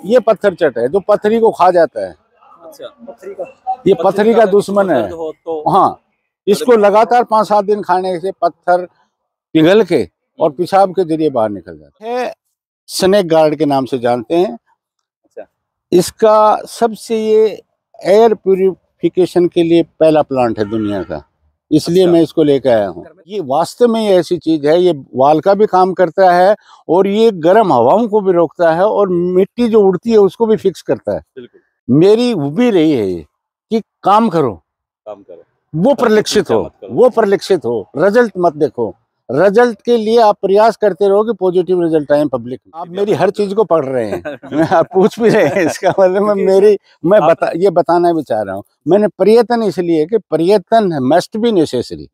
ये पत्थर चट है जो पत्थरी को खा जाता है। अच्छा, पथरी का, ये पत्थरी का दुश्मन है। तो हाँ, इसको लगातार 5-7 दिन खाने से पत्थर पिघल के और पेशाब के जरिए बाहर निकल जाता है। स्नेक गार्ड के नाम से जानते हैं। अच्छा, इसका सबसे ये एयर प्यूरिफिकेशन के लिए पहला प्लांट है दुनिया का, इसलिए मैं इसको लेकर आया हूँ। ये वास्तव में ये ऐसी चीज है, ये वाल का भी काम करता है और ये गर्म हवाओं को भी रोकता है और मिट्टी जो उड़ती है उसको भी फिक्स करता है। बिल्कुल। मेरी वो भी रही है ये कि काम करो, वो परिलक्षित हो, रिजल्ट मत देखो। रिजल्ट के लिए आप प्रयास करते रहो कि पॉजिटिव रिजल्ट आए पब्लिक। आप मेरी हर चीज को पढ़ रहे हैं आप पूछ भी रहे हैं, इसका मतलब ये बताना भी चाह रहा हूँ। मैंने प्रयत्न इसलिए कि प्रयत्न मस्ट बी नेसेसरी,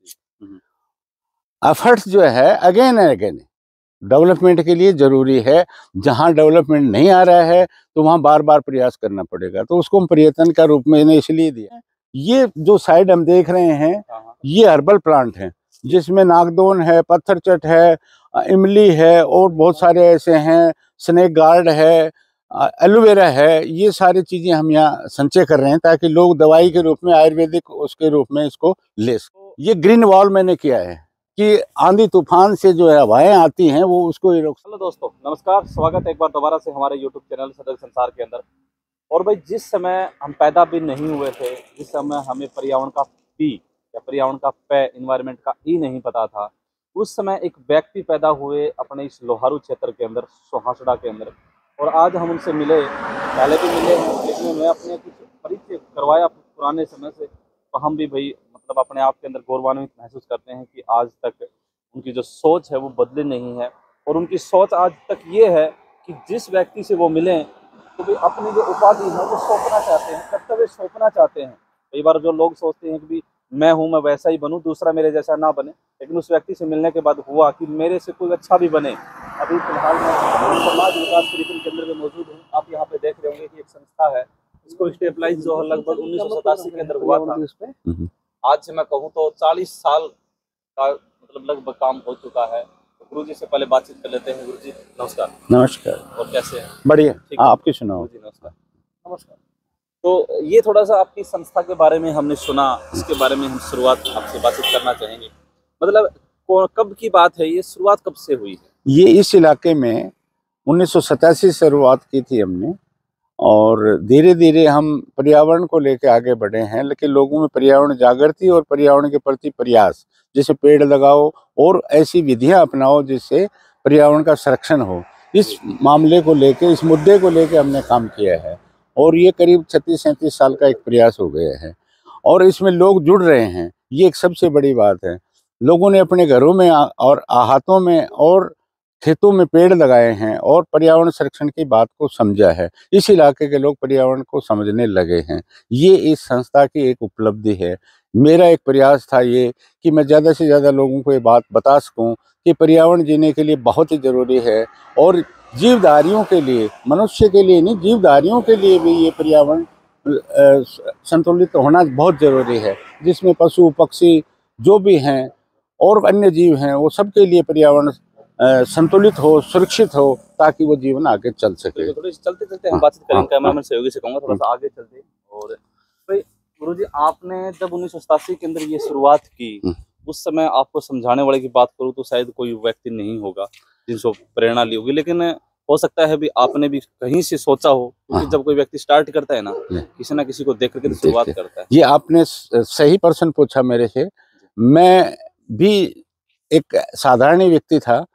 एफर्ट्स जो है अगेन एंड अगेन डेवलपमेंट के लिए जरूरी है। जहाँ डेवलपमेंट नहीं आ रहा है तो वहाँ बार बार प्रयास करना पड़ेगा, तो उसको हम प्रयत्न का रूप में इसलिए दिया। ये जो साइड हम देख रहे हैं ये हर्बल प्लांट है, जिसमें नागदोन है, पत्थर चट है, इमली है और बहुत सारे ऐसे हैं, स्नेक गार्ड है, एलोवेरा है। ये सारी चीजें हम यहाँ संचय कर रहे हैं ताकि लोग दवाई के रूप में, आयुर्वेदिक उसके रूप में इसको ले सकें। ये ग्रीन वॉल मैंने किया है कि आंधी तूफान से जो है हवाएं आती हैं वो उसको ही रोक। हेलो दोस्तों, नमस्कार, स्वागत है एक बार दोबारा से हमारे यूट्यूब चैनल सदर संसार के अंदर। और भाई, जिस समय हम पैदा भी नहीं हुए थे, जिस समय हमें पर्यावरण का पी या पर्यावरण का पै, इन्वायरमेंट का ई नहीं पता था, उस समय एक व्यक्ति पैदा हुए अपने इस लोहारू क्षेत्र के अंदर, सोहासड़ा के अंदर। और आज हम उनसे मिले, पहले भी मिले हैं, लेकिन उन्हें अपने कुछ परिचय करवाया पुराने समय से, तो हम भी भाई मतलब अपने आप के अंदर गौरवान्वित महसूस करते हैं कि आज तक उनकी जो सोच है वो बदली नहीं है। और उनकी सोच आज तक ये है कि जिस व्यक्ति से वो मिलें तो भी अपनी जो उपाधि है वो सौंपना चाहते हैं, कर्तव्य सौंपना चाहते हैं। कई बार जो लोग सोचते हैं कि भी मैं हूँ, मैं वैसा ही बनूँ, दूसरा मेरे जैसा ना बने, लेकिन उस व्यक्ति से मिलने के बाद हुआ कि मेरे से कोई अच्छा भी बने। अभी फिलहाल मैं समाज विकास पर्यटन केंद्र में मौजूद हूँ। आप यहाँ पे देख रहे होंगे कि एक संस्था है, इसको स्टेबलाइज जो लगभग 1987 के अंदर हुआ था। आज से मैं कहूँ तो 40 साल का मतलब लगभग काम हो चुका है। गुरु जी से पहले बातचीत कर लेते हैं। गुरु जी नमस्कार। नमस्कार। और कैसे हैं? बढ़िया, आपकी सुनाओ। जी नमस्कार। नमस्कार। तो ये थोड़ा सा आपकी संस्था के बारे में हमने सुना, इसके बारे में हम शुरुआत आपसे बातचीत करना चाहेंगे। मतलब कब की बात है ये, शुरुआत कब से हुई है? ये इस इलाके में 1987 शुरुआत की थी हमने, और धीरे धीरे हम पर्यावरण को लेकर आगे बढ़े हैं। लेकिन लोगों में पर्यावरण जागृति और पर्यावरण के प्रति प्रयास, जैसे पेड़ लगाओ और ऐसी विधियां अपनाओ जिससे पर्यावरण का संरक्षण हो, इस मामले को लेके, इस मुद्दे को लेके हमने काम किया है। और ये करीब 36-37 साल का एक प्रयास हो गया है और इसमें लोग जुड़ रहे हैं, ये एक सबसे बड़ी बात है। लोगों ने अपने घरों में और हाथों में और खेतों में पेड़ लगाए हैं और पर्यावरण संरक्षण की बात को समझा है। इस इलाके के लोग पर्यावरण को समझने लगे हैं। ये इस संस्था की एक उपलब्धि है। मेरा एक प्रयास था ये कि मैं ज़्यादा से ज़्यादा लोगों को ये बात बता सकूं कि पर्यावरण जीने के लिए बहुत ही ज़रूरी है और जीवधारियों के लिए, मनुष्य के लिए नहीं, जीवधारियों के लिए भी ये पर्यावरण संतुलित होना बहुत ज़रूरी है, जिसमें पशु पक्षी जो भी हैं और अन्य जीव हैं वो सबके लिए पर्यावरण संतुलित हो, सुरक्षित हो, ताकि वो जीवन आगे चल सके। थोड़ी चलते चलते हम बातचीत करेंगे। कैमरामैन सहयोगी से कहूँगा थोड़ा सा आगे चलते। और भाई गुरुजी, आपने जब 1987 के अंदर ये शुरुआत की, उस समय आपको समझाने वाले की बात करूँ तो शायद कोई व्यक्ति नहीं होगा जिनसे प्रेरणा ली होगी, लेकिन हो सकता है भी आपने भी कहीं से सोचा हो, क्योंकि जब कोई व्यक्ति स्टार्ट करता है ना, किसी ना किसी को देख करके शुरुआत करता है। ये आपने सही प्रश्न पूछा मेरे से। मैं भी एक साधारण व्यक्ति था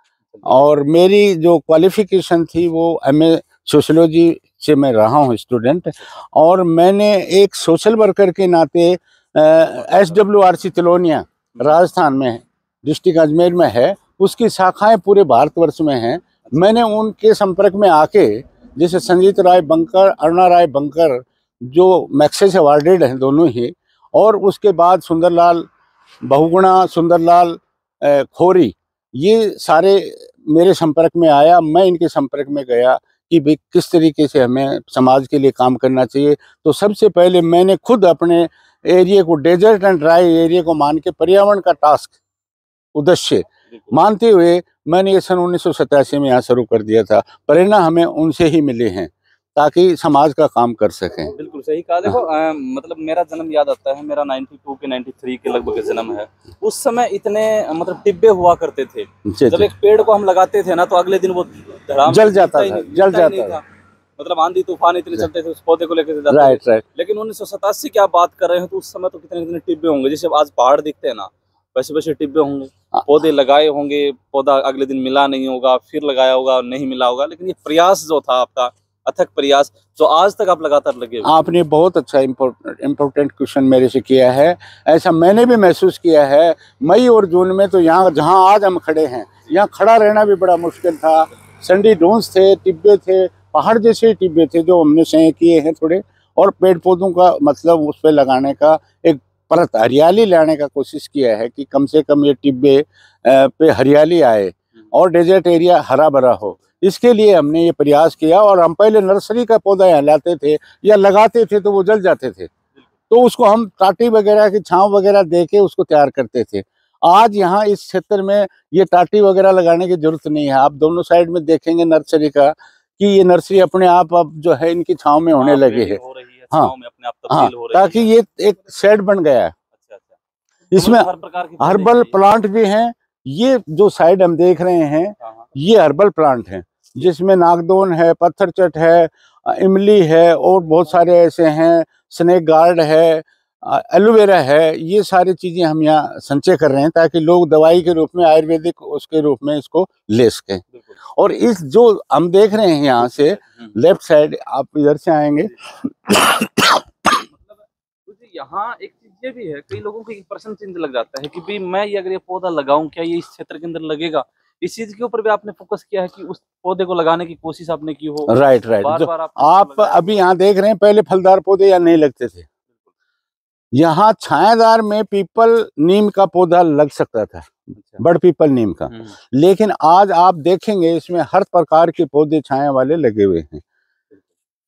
और मेरी जो क्वालिफिकेशन थी वो एमए सोशियोलॉजी से मैं रहा हूँ स्टूडेंट, और मैंने एक सोशल वर्कर के नाते SWRC तिलोनिया राजस्थान में, डिस्ट्रिक्ट अजमेर में है, उसकी शाखाएं पूरे भारतवर्ष में हैं। मैंने उनके संपर्क में आके, जैसे संजीत राय बंकर, अरुणा राय बंकर जो मैक्सेस अवार्डेड हैं दोनों ही, और उसके बाद सुंदरलाल बहुगुणा, सुंदरलाल खोरी, ये सारे मेरे संपर्क में आया। मैं इनके संपर्क में गया कि भाई किस तरीके से हमें समाज के लिए काम करना चाहिए। तो सबसे पहले मैंने खुद अपने एरिया को, डेजर्ट एंड ड्राई एरिया को मान के पर्यावरण का टास्क, उद्देश्य मानते हुए मैंने ये सन 1987 में यहाँ शुरू कर दिया था। प्रेरणा हमें उनसे ही मिले हैं। ताकि समाज का काम कर सकें। बिल्कुल सही कहा। देखो मतलब मेरा जन्म याद आता है, मेरा 92 के 93 के लगभग जन्म है। उस समय इतने मतलब टिब्बे हुआ करते थे। जब एक पेड़ को हम लगाते थे ना तो अगले दिन वो जल जाता था। मतलब आंधी तूफान इतने चलते थे उस पौधे को लेकर जाते राइट। लेकिन 1987 की आप बात कर रहे हैं तो उस समय तो कितने कितने टिब्बे होंगे, जैसे आज पहाड़ दिखते हैं ना वैसे वैसे टिब्बे होंगे। पौधे लगाए होंगे, पौधा अगले दिन मिला नहीं होगा, फिर लगाया होगा नहीं मिला होगा, लेकिन ये प्रयास जो था आपका अथक प्रयास जो आज तक आप लगातार लगे हुए। आपने बहुत अच्छा इम्पोर्टेंट क्वेश्चन मेरे से किया है। ऐसा मैंने भी महसूस किया है। मई और जून में तो यहाँ जहाँ आज हम खड़े हैं यहाँ खड़ा रहना भी बड़ा मुश्किल था। संडी डोंस थे, टिब्बे थे, पहाड़ जैसे टिब्बे थे जो हमने सही किए हैं थोड़े, और पेड़ पौधों का मतलब उस पर लगाने का एक परत हरियाली लाने का कोशिश किया है कि कम से कम ये टिब्बे पे हरियाली आए और डेजर्ट एरिया हरा भरा हो। इसके लिए हमने ये प्रयास किया। और हम पहले नर्सरी का पौधा यहाँ लाते थे या लगाते थे तो वो जल जाते थे, तो उसको हम टाटी वगैरह की छांव वगैरह दे के उसको तैयार करते थे। आज यहाँ इस क्षेत्र में ये टाटी वगैरह लगाने की जरूरत नहीं है। आप दोनों साइड में देखेंगे नर्सरी का कि ये नर्सरी अपने आप अब जो है इनकी छांव में होने लगी है। हाँ, अपने आप तब्दील हो रही ताकि ये एक शेड बन गया है। इसमें हर प्रकार की हर्बल प्लांट भी हैं। ये जो साइड हम देख रहे हैं ये हर्बल प्लांट हैं, जिसमें नागदोन है, पत्थरचट है, इमली है और बहुत सारे ऐसे हैं, स्नेक गार्ड है, एलोवेरा है। ये सारी चीजें हम यहाँ संचय कर रहे हैं ताकि लोग दवाई के रूप में, आयुर्वेदिक उसके रूप में इसको ले सकें। और इस जो हम देख रहे हैं यहाँ से लेफ्ट साइड, आप इधर से आएंगे यहाँ एक चीज ये भी है, कई लोगों को एक प्रश्न चिन्ह लग जाता है कि भाई मैं ये अगर ये पौधा लगाऊं क्या ये इस क्षेत्र के अंदर लगेगा। इस चीज के ऊपर भी आपने फोकस किया है कि उस पौधे को लगाने की कोशिश आपने की हो। राइट। बार आप अभी यहाँ देख रहे हैं, पहले फलदार पौधे यहाँ नहीं लगते थे। यहाँ छायादार में पीपल नीम का पौधा लग सकता था, बड़ पीपल नीम का, लेकिन आज आप देखेंगे इसमें हर प्रकार के पौधे छाया वाले लगे हुए हैं।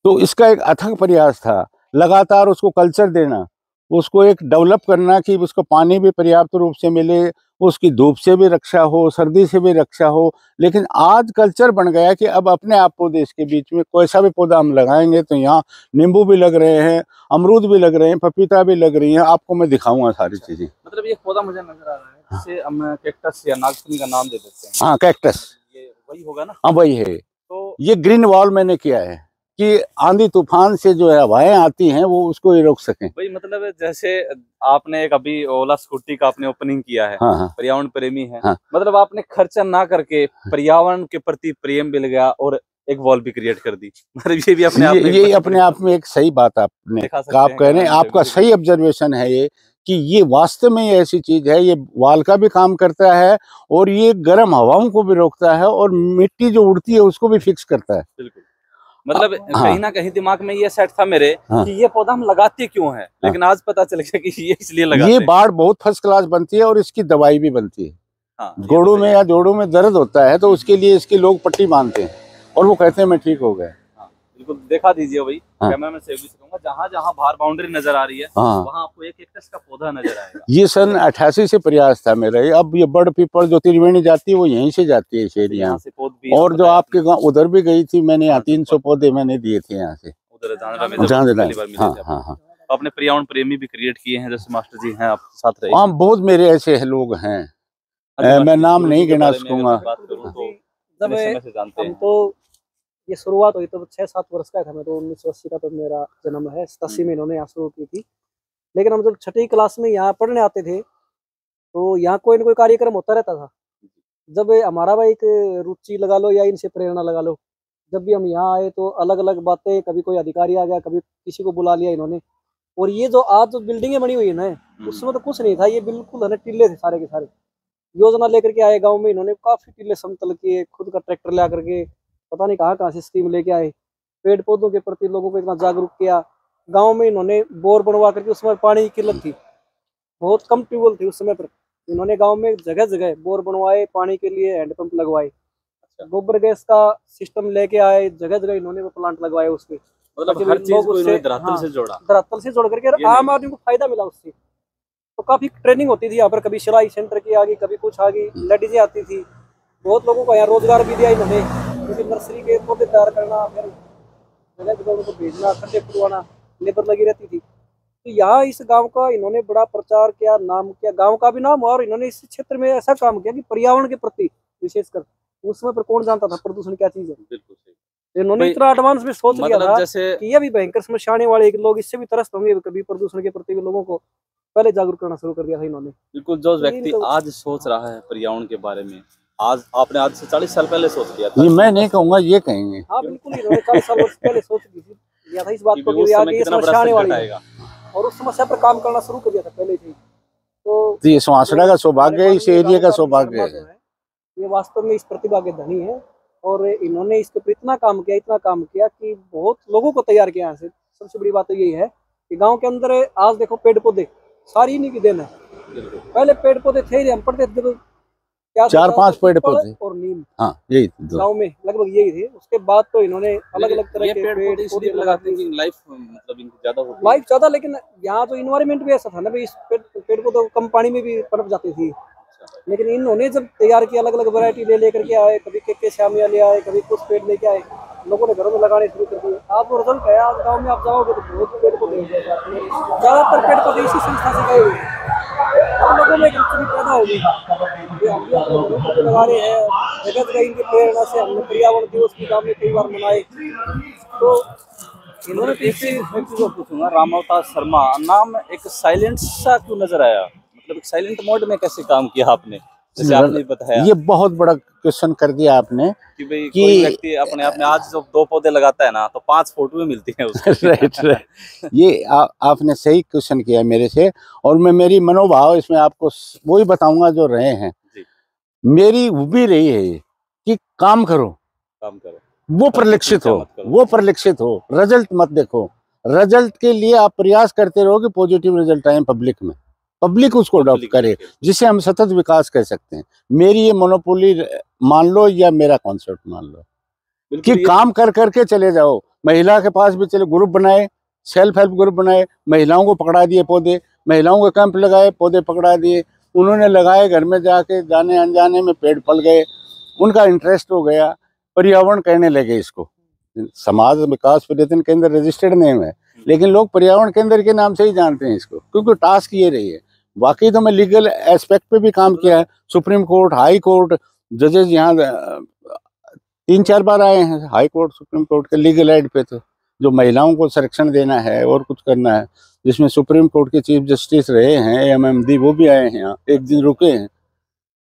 तो इसका एक अथक प्रयास था, लगातार उसको कल्चर देना, उसको एक डेवलप करना कि उसको पानी भी पर्याप्त रूप से मिले, उसकी धूप से भी रक्षा हो, सर्दी से भी रक्षा हो। लेकिन आज कल्चर बन गया कि अब अपने आप पौधे इसके बीच में कोई सा भी पौधा हम लगाएंगे तो यहाँ नींबू भी लग रहे हैं, अमरूद भी लग रहे हैं, पपीता भी लग रही है। आपको मैं दिखाऊंगा सारी चीजें। मतलब ये पौधा मुझे नजर आ रहा है जिसे हम कैक्टस या नागफनी का नाम दे देते हैं। हाँ, कैक्टस, ये वही होगा ना? हाँ वही है। तो ये ग्रीन वॉल मैंने किया है कि आंधी तूफान से जो है हवाएं आती हैं वो उसको ही रोक सकें। भाई मतलब जैसे आपने एक अभी ओला स्कूटी का आपने ओपनिंग किया है। हाँ। पर्यावरण प्रेमी है। हाँ। मतलब आपने खर्चा ना करके पर्यावरण के प्रति प्रेम भी लगाया और एक वॉल भी क्रिएट कर दी। मतलब ये भी अपने आप ये अपने आप में एक सही बात आपने आप कह रहे हैं, आपका सही ऑब्जर्वेशन है ये कि ये वास्तव में ये ऐसी चीज है। ये वाल का भी काम करता है और ये गर्म हवाओं को भी रोकता है और मिट्टी जो उड़ती है उसको भी फिक्स करता है। बिल्कुल। मतलब कहीं ना कहीं दिमाग में ये सेट था मेरे कि ये पौधा हम लगाते क्यों हैं, लेकिन आज पता चल गया कि ये इसलिए लगाते हैं। ये बाढ़ बहुत फर्स्ट क्लास बनती है और इसकी दवाई भी बनती है। गोड़ों में या जोड़ों में दर्द होता है तो उसके लिए इसकी लोग पट्टी बांधते हैं और वो कहते हैं मैं ठीक हो गया। बिल्कुल दिखा दीजिए भाई। कैमरा में से कहूंगा जहाँ जहाँ बाहर बाउंड्री नजर आ रही है वहाँ आपको एक कैक्टस का पौधा नजर आएगा। ये सन 88 से प्रयास था मेरा। अब ये बड़ पीपल जो त्रिवेणी जाती है वो यहीं से जाती है इस एरिया में। और जो आपके गाँव उधर भी गई थी मैंने, यहाँ 300 पौधे मैंने दिए थे यहाँ से उधर। हाँ। आपने पर्यावरण प्रेमी भी क्रिएट किए हैं, जैसे मास्टर जी हैं आप साथ रहे। हाँ, बहुत मेरे ऐसे लोग हैं, मैं नाम नहीं गिना सकूंगा। हम तो ये शुरुआत हुई तो 6-7 वर्ष का था मैं, तो 1980 का तो मेरा जन्म है। 87 में इन्होंने यहाँ शुरू की थी। लेकिन हम जब 6ठी क्लास में यहाँ पढ़ने आते थे तो यहाँ कोई न कोई कार्यक्रम होता रहता था। जब हमारा भाई एक रुचि लगा लो या इनसे प्रेरणा लगा लो, जब भी हम यहाँ आए तो अलग अलग बातें, कभी कोई अधिकारी आ गया, कभी किसी को बुला लिया इन्होंने। और ये जो आज जो बिल्डिंगें बनी हुई है ना, उसमें तो कुछ नहीं था, ये बिल्कुल है ना टिल्ले थे सारे के सारे। योजना लेकर के आए गाँव में इन्होंने, काफी टिल्ले समतल किए, खुद का ट्रैक्टर ला करके पता नहीं कहाँ से स्कीम लेके आए। पेड़ पौधों के प्रति लोगों को इतना जागरूक किया। गांव में इन्होंने बोर बनवा करके, उसमें पानी की किल्लत थी, बहुत कम ट्यूबवेल थी उस समय पर। इन्होंने गांव में जगह जगह बोर बनवाए, पानी के लिए हैंडपंप लगवाए। गोबर गैस का सिस्टम लेके आए, जगह जगह इन्होंने वो प्लांट लगवाए उसपे। मतलब हर चीज को इन्होंने धरातल से जोड़ा, धरातल से जोड़ करके आम आदमी को फायदा मिला उससे। तो काफी ट्रेनिंग होती थी यहाँ पर, कभी सिलाई सेंटर की आ गई, कभी कुछ आ गई, लेडीजें आती थी। बहुत लोगों को यहाँ रोजगार भी दिया इन्होंने, क्योंकि नर्सरी के पौधे तैयार करना, फिर जगह जगह उनको भेजना, खड्डे खुदवाना, लेबर लगी रहती थी। तो यहाँ इस गांव का इन्होंने बड़ा प्रचार किया, नाम किया, गांव का भी नाम हुआ, और इन्होंने इस क्षेत्र में ऐसा काम किया कि पर्यावरण के प्रति विशेषकर उस समय पर कौन जानता था प्रदूषण क्या चीज है। बिल्कुल सही। इन्होंने भाई, इतना एडवांस में सोच लिया मतलब था जैसे कि ये भी भयंकर समस्या आने वाले लोग इससे भी त्रस्त होंगे कभी, प्रदूषण के प्रति भी लोगों को पहले जागरूक करना शुरू कर दिया था इन्होंने। बिल्कुल, जो तो व्यक्ति इनको- आज सोच रहा है पर्यावरण के बारे में, आज आपने आज से 40 साल पहले सोच लिया था। ये मैं नहीं कहूँगा, ये कहेंगे। हाँ बिल्कुल, इन्होंने 40 साल पहले सोच लिया था इस बात कि को भी उस कि समय आगे ये कितना बड़ा समस्या आने संकट वाली है, आएगा। और उस समस्या पर काम करना शुरू कर दिया था पहले से ही। तो ये सुहासड़ा का सौभाग्य है, इस एरिया का सौभाग्य है। ये वास्तव में इस प्रतिभा के धनी है, और इन्होंने इसके ऊपर इतना काम किया कि बहुत लोगों को तैयार किया यहाँ से। सबसे बड़ी बात तो यही है कि गांव के अंदर आज देखो पेड़ पौधे सारी इन्हीं की देन है। पहले पेड़ पौधे थे ही, हम पढ़ते थे तो क्या 4-5 पेड़ पौधे और नीम, हाँ यही दो। गाँव में लगभग यही थे। उसके बाद तो इन्होंने अलग अलग तरह ये के पेड़ पौधे इसलिए लगा लगाते हैं दिए। कि लाइफ मतलब इनकी ज्यादा होती है। लाइफ ज्यादा, लेकिन यहाँ तो इन्वायरमेंट भी ऐसा था ना भाई, इस पेड़ को तो कम पानी में भी पनप जाती थी। लेकिन इन्होंने जब तैयार किया, अलग अलग वैरायटी लेकर के आए, कभी के श्यामिया ले आए, कभी कुछ पेड़ लेके आए, लोगों ने घरों में लगाने शुरू कर दिए। आज वो रिजल्ट है, आज गांव में आप जाओगे तो बहुत पेड़ पौधे हो जाते हैं। ज्यादातर पेड़ पौधे इसी संस्था से गए हुए हैं। हम लोगों में एक रुचि पैदा होगी, हम भी अपने घरों पर लगा रहे हैं। जगह जगह इनकी प्रेरणा से हमने पर्यावरण दिवस भी गाँव में कई बार मनाए। तो इन्होंने एक चीज और पूछूंगा, रामअवतार शर्मा नाम एक साइलेंट सा क्यों नजर आया? मतलब साइलेंट मोड में कैसे काम किया आपने, जैसे आपने बताया? ये बहुत बड़ा क्वेश्चन कर दिया आपने कि भाई कोई व्यक्ति अपने आप में आज जो 2 पौधे लगाता है ना, तो 5 फोटो मिलती है उसको। राइट। ये आपने सही क्वेश्चन किया मेरे से, और मैं मेरी मनोभाव इसमें आपको वही बताऊंगा जो रहे हैं। मेरी वो भी रही है ये कि काम करो, वो परिलक्षित हो, रिजल्ट मत देखो। रिजल्ट के लिए आप प्रयास करते रहो कि पॉजिटिव रिजल्ट आए पब्लिक उसको अडॉप्ट करे, जिसे हम सतत विकास कह सकते हैं। मेरी ये मोनोपोली मान लो या मेरा कॉन्सेप्ट मान लो कि काम कर करके चले जाओ। महिला के पास भी चले ग्रुप बनाए, सेल्फ हेल्प ग्रुप बनाए, महिलाओं को पकड़ा दिए पौधे, महिलाओं को कैंप लगाए, पौधे पकड़ा दिए, उन्होंने लगाए, घर में जाके जाने अनजाने में पेड़ फल गए, उनका इंटरेस्ट हो गया, पर्यावरण कहने लगे इसको। समाज विकास पर्यटन केंद्र रजिस्टर्ड नेम है, लेकिन लोग पर्यावरण केंद्र के नाम से ही जानते हैं इसको, क्योंकि टास्क ये रही है। बाकी तो मैं लीगल एस्पेक्ट पे भी काम किया है, सुप्रीम कोर्ट, हाई कोर्ट, जजेस यहाँ 3-4 बार आए हैं, हाई कोर्ट, सुप्रीम कोर्ट के लीगल एड पे। तो जो महिलाओं को संरक्षण देना है और कुछ करना है, जिसमें सुप्रीम कोर्ट के चीफ जस्टिस रहे हैं MMD, वो भी आए हैं यहाँ, एक दिन रुके हैं।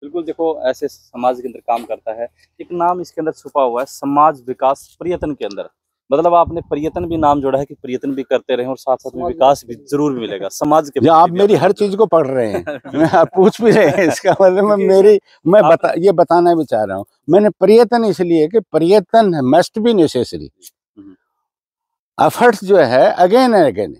बिल्कुल, देखो ऐसे समाज के अंदर काम करता है, एक नाम इसके अंदर छुपा हुआ है, समाज विकास पर्यटन के अंदर। मतलब आपने पर्यटन भी नाम जोड़ा है कि पर्यटन भी करते रहे और साथ साथ में विकास भी जरूर मिलेगा समाज के। आप मेरी हर चीज को पढ़ रहे हैं आप पूछ भी रहे हैं, इसका मतलब मैं ये बताना भी चाह रहा हूँ। मैंने पर्यटन इसलिए कि पर्यटन मस्ट बी नेसेसरी। एफर्ट्स जो है अगेन एंड अगेन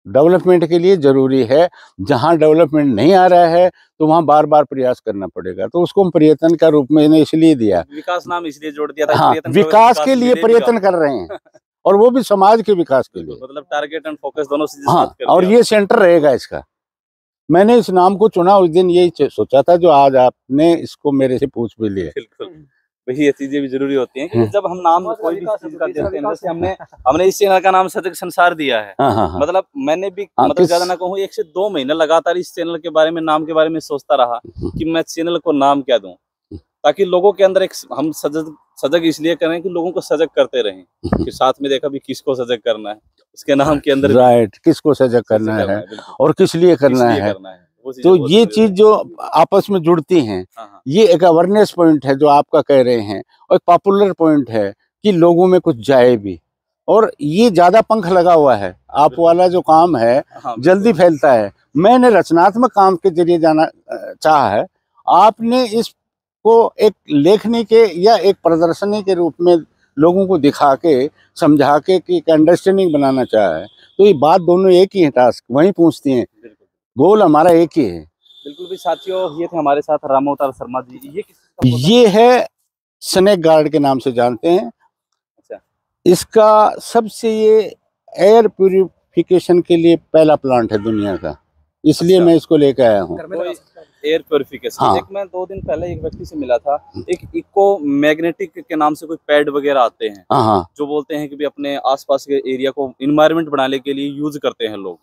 डेवलपमेंट के लिए जरूरी है। जहाँ डेवलपमेंट नहीं आ रहा है तो वहाँ बार बार प्रयास करना पड़ेगा, तो उसको हम पर्यटन का रूप में इसलिए दिया। विकास नाम इसलिए जोड़ दिया था। हाँ, विकास के लिए पर्यटन कर रहे हैं और वो भी समाज के विकास के लिए। मतलब टारगेट एंड फोकस दोनों से। हाँ, और ये सेंटर रहेगा इसका। मैंने इस नाम को चुना उस दिन यही सोचा था जो आज आपने इसको मेरे से पूछ भी लिया। बिल्कुल, वही ये चीजें भी जरूरी होती हैं कि जब हम नाम कोई भी चीज का देते हैं, जैसे हमने इस चैनल का नाम सजग संसार दिया है। मतलब मैंने भी मतलब ज्यादा ना कहूँ 1 से 2 महीने लगातार इस चैनल के बारे में, नाम के बारे में सोचता रहा कि मैं चैनल को नाम क्या दूं, ताकि लोगों के अंदर एक हम सजग इसलिए करें कि लोगों को सजग करते रहें। फिर साथ में देखा भी किसको सजग करना है, उसके नाम के अंदर राइट, किसको सजग करना है और किस लिए करना है। तो ये चीज जो आपस में जुड़ती हैं, ये एक अवेयरनेस पॉइंट है जो आपका कह रहे हैं, और एक पॉपुलर पॉइंट है कि लोगों में कुछ जाए भी। और ये ज्यादा पंख लगा हुआ है, आप वाला जो काम है जल्दी फैलता है। मैंने रचनात्मक काम के जरिए जाना चाहा है, आपने इसको एक लेखनी के या एक प्रदर्शनी के रूप में लोगों को दिखा के समझा के कि एक अंडरस्टैंडिंग बनाना चाहा है। तो ये बात दोनों एक ही है, टास्क वहीं पूछती हैं, गोल हमारा एक ही है। बिल्कुल भी साथियों, ये थे हमारे साथ रामअवतार शर्मा जी। ये है स्नेक गार्ड के नाम से जानते हैं। अच्छा। इसका सबसे ये एयर प्यूरिफिकेशन के लिए पहला प्लांट है दुनिया का, इसलिए मैं इसको लेकर आया हूँ। Air purification. हाँ। एक मैं 2 दिन पहले एक व्यक्ति से मिला था, एक इको मैग्नेटिक के नाम से कोई पैड वगैरह आते हैं, हाँ, जो बोलते हैं कि भी अपने आसपास के एरिया को इन्वायरमेंट बनाने के लिए यूज करते हैं लोग।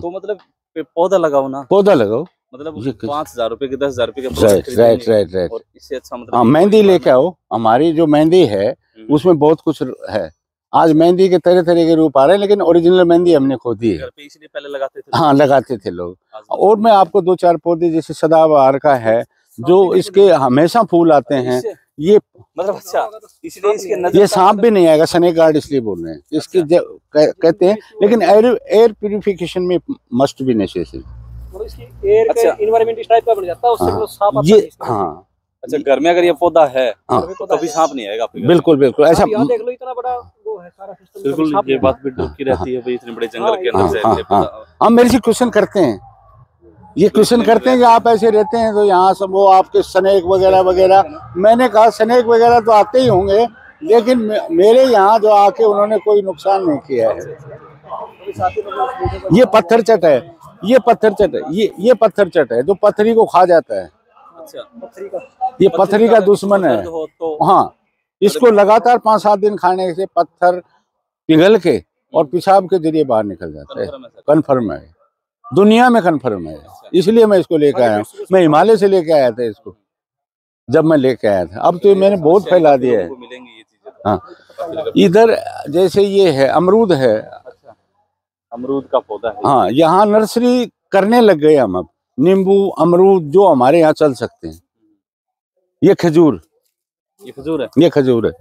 तो मतलब पौधा लगाओ ना, पौधा लगाओ, मतलब ये कुछ- 5,000 रुपए के 10,000 रुपए के राइट प्रोडक्ट खरीदेंगे राइट राइट। और इससे अच्छा मतलब हाँ, ये मेहंदी कोई लेके आओ, हमारी जो मेहंदी है उसमें बहुत कुछ है। आज मेहंदी के तरह तरह के रूप आ रहे हैं, लेकिन ओरिजिनल मेहंदी हमने खो दी है। घर पे इसलिए पहले लगाते थे। हाँ, लगाते थे लोग। आज और मैं आपको 2-4 पौधे जैसे सदाबहार का है, जो इसके हमेशा फूल आते हैं। इससे ये मतलब अच्छा, इसलिए इसके नजर ये सांप भी नहीं आएगा, स्नेक गार्ड इसलिए बोल रहे हैं इसके कहते हैं। लेकिन एयर प्यूरिफिकेशन में मस्ट भी नेसेसरी। मतलब इसकी एयर अच्छा। के इन्वायरमेंट इस टाइप का बन जाता है, उससे हाँ, वो सांप आता ये है इसमें। हाँ अच्छा, घर में अगर ये पौधा है हाँ, तो कभी सांप नहीं आएगा आपके घर में। बिल्कुल बिल्कुल ऐसा। आप यहाँ देख लो, इतना बड़ा वो है सारा सिस्टम, बिल्कुल, ये बात भी डूबती रहती है भाई, इतने बड़े जंगल के अंदर से हाँ, ये हाँ, पौधा। हम मेरे से क्वेश्चन करते हैं, ये क्वेश्चन करते हैं कि आप ऐसे रहते हैं तो यहाँ सब वो आपके स्नेक वगैरह वगैरह। मैंने कहा स्नेक वगैरह तो आते ही होंगे, लेकिन मेरे यहाँ जो आके उन्होंने कोई नुकसान नहीं किया है। ये पत्थर चट है, ये पत्थर चट है, ये पत्थर चट है जो पत्थरी को खा जाता है। अच्छा, ये पत्थरी का दुश्मन है। दर्द हो तो हाँ, इसको लगातार 5-7 दिन खाने से पत्थर पिघल के और पेशाब के जरिए बाहर निकल जाता है। confirm है सर। कन्फर्म है, दुनिया में कन्फर्म है। इसलिए मैं इसको लेके आया हूँ। मैं हिमालय से लेके आया था इसको, जब मैं लेके आया था। अब तो मैंने बहुत फैला दिया है। लोगों को मिलेंगी ये चीजें। हाँ, इधर जैसे ये है अमरूद है। अच्छा, अमरूद का पौधा है। हाँ, यहाँ नर्सरी करने लग गए हम अब। नींबू अमरूद जो हमारे यहाँ चल सकते हैं। ये खजूर, ये खजूर है। ये खजूर है।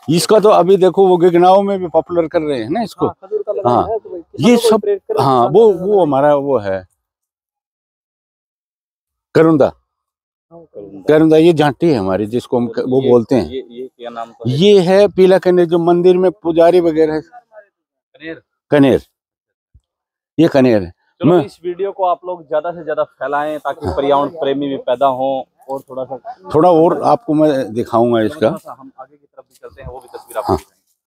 इसका तो अभी देखो वो गिगनाओं में भी पॉपुलर कर रहे हैं ना इसको। हाँ, खजूर का लगाना हाँ, है तो भाई ये किसानों को सब प्रेरित करें, हाँ, किसान वो लगाना है। हमारा वो है करुंदा। हाँ, करूंगा। करुंदा ये झांटी है हमारी, जिसको हम वो बोलते हैं। ये क्या नाम तो है? ये है पीला कनेर, जो मंदिर में पुजारी वगैरह। कनेर। कनेर, ये कनेर है। चलो मैं इस वीडियो को आप लोग ज्यादा से ज्यादा फैलाएं ताकि पर्यावरण प्रेमी भी पैदा हो और थोड़ा सा थोड़ा और आपको मैं दिखाऊंगा इसका। हम आगे की तरफ भी चलते हैं, वो भी तस्वीर आपको हाँ। दिखाएंगे।